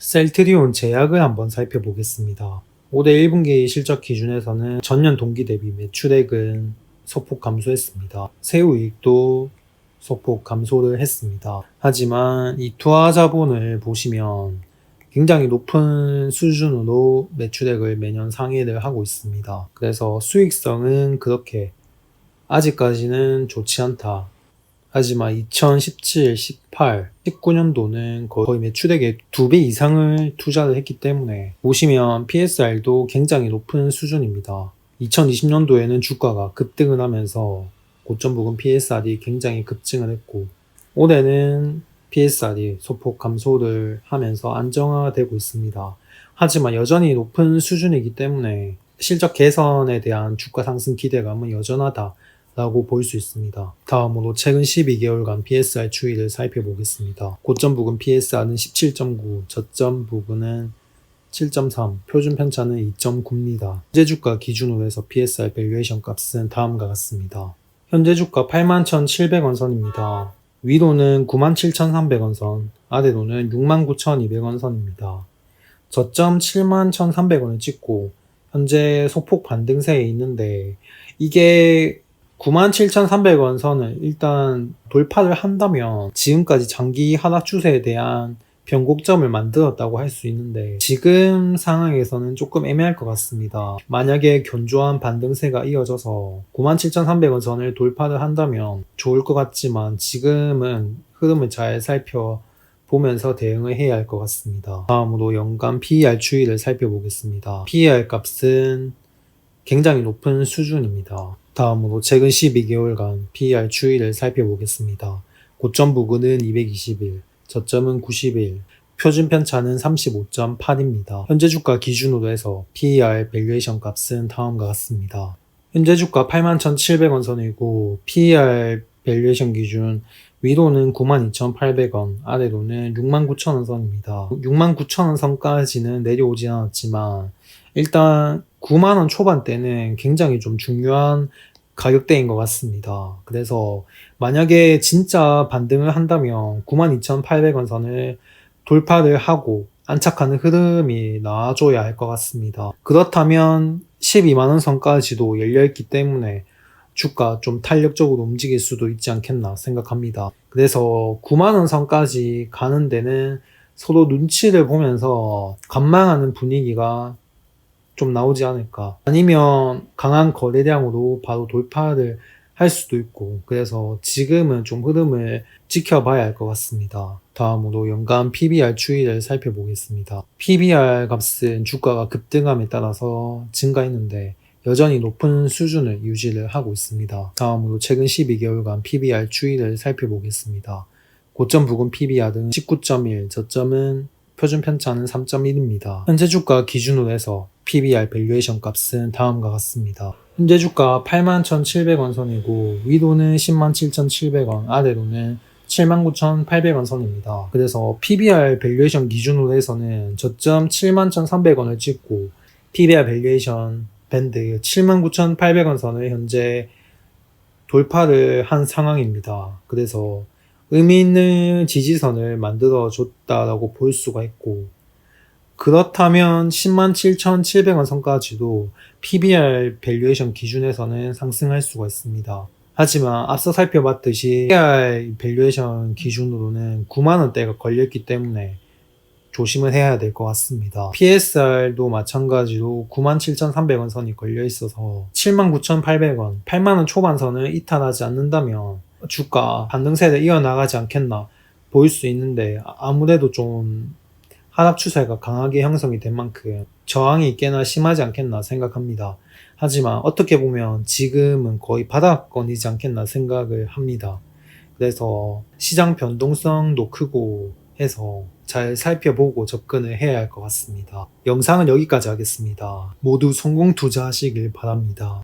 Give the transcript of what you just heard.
셀트리온 제약을 한번 살펴보겠습니다. 올해 1분기 실적 기준에서는 전년 동기 대비 매출액은 소폭 감소했습니다. 세후이익도 소폭 감소를 했습니다. 하지만 이 투하자본을 보시면 굉장히 높은 수준으로 매출액을 매년 상회를 하고 있습니다. 그래서 수익성은 그렇게 아직까지는 좋지 않다. 하지만 2017, 18, 19년도는 거의 매출액의 2배 이상을 투자를 했기 때문에 보시면 PSR도 굉장히 높은 수준입니다. 2020년도에는 주가가 급등을 하면서 고점 부근 PSR이 굉장히 급증을 했고, 올해는 PSR이 소폭 감소를 하면서 안정화되고 있습니다. 하지만 여전히 높은 수준이기 때문에 실적 개선에 대한 주가 상승 기대감은 여전하다 라고 볼 수 있습니다. 다음으로 최근 12개월간 PSR 추이를 살펴보겠습니다. 고점 부근 PSR은 17.9, 저점 부근은 7.3, 표준 편차는 2.9입니다. 현재 주가 기준으로 해서 PSR 밸류에이션 값은 다음과 같습니다. 현재 주가 81,700원 선입니다. 위로는 97,300원 선, 아래로는 69,200원 선입니다. 저점 71,300원을 찍고 현재 소폭 반등세에 있는데, 이게 97,300원 선을 일단 돌파를 한다면 지금까지 장기 하락 추세에 대한 변곡점을 만들었다고 할 수 있는데, 지금 상황에서는 조금 애매할 것 같습니다. 만약에 견조한 반등세가 이어져서 97,300원 선을 돌파를 한다면 좋을 것 같지만, 지금은 흐름을 잘 살펴보면서 대응을 해야 할 것 같습니다. 다음으로 연간 PER 추이를 살펴보겠습니다. PER 값은 굉장히 높은 수준입니다. 다음으로 최근 12개월간 PER 추이를 살펴보겠습니다. 고점 부근은 221, 저점은 91, 표준 편차는 35.8입니다. 현재 주가 기준으로 해서 PER 밸류에이션 값은 다음과 같습니다. 현재 주가 81,700원 선이고 PER 밸류에이션 기준 위로는 92,800원, 아래로는 69,000원 선입니다. 69,000원 선까지는 내려오지 않았지만 일단 9만원 초반대는 굉장히 좀 중요한 가격대인 것 같습니다. 그래서 만약에 진짜 반등을 한다면 92,800원 선을 돌파를 하고 안착하는 흐름이 나와줘야 할 것 같습니다. 그렇다면 12만원 선까지도 열려있기 때문에 주가 좀 탄력적으로 움직일 수도 있지 않겠나 생각합니다. 그래서 9만원 선까지 가는 데는 서로 눈치를 보면서 관망하는 분위기가 좀 나오지 않을까. 아니면 강한 거래량으로 바로 돌파를 할 수도 있고, 그래서 지금은 좀 흐름을 지켜봐야 할 것 같습니다. 다음으로 연간 PBR 추이를 살펴보겠습니다. PBR 값은 주가가 급등함에 따라서 증가했는데 여전히 높은 수준을 유지를 하고 있습니다. 다음으로 최근 12개월간 PBR 추이를 살펴보겠습니다. 고점 부근 PBR은 19.1, 저점은 표준 편차는 3.1입니다. 현재 주가 기준으로 해서 PBR 밸류에이션 값은 다음과 같습니다. 현재 주가 81,700원 선이고 위로는 107,700원, 아래로는 79,800원 선입니다. 그래서 PBR 밸류에이션 기준으로 해서는 저점 71,300원을 찍고 PBR 밸류에이션 밴드 79,800원 선을 현재 돌파를 한 상황입니다. 그래서 의미 있는 지지선을 만들어 줬다라고 볼 수가 있고, 그렇다면 107,700원 선까지도 PBR 밸류에이션 기준에서는 상승할 수가 있습니다. 하지만 앞서 살펴봤듯이 PBR 밸류에이션 기준으로는 9만원대가 걸렸기 때문에 조심을 해야 될 것 같습니다. PSR도 마찬가지로 97,300원 선이 걸려 있어서 79,800원, 8만원 초반 선을 이탈하지 않는다면 주가 반등세를 이어나가지 않겠나 보일 수 있는데, 아무래도 좀 하락 추세가 강하게 형성이 된 만큼 저항이 꽤나 심하지 않겠나 생각합니다. 하지만 어떻게 보면 지금은 거의 바닥권이지 않겠나 생각을 합니다. 그래서 시장 변동성도 크고 해서 잘 살펴보고 접근을 해야 할 것 같습니다. 영상은 여기까지 하겠습니다. 모두 성공 투자하시길 바랍니다.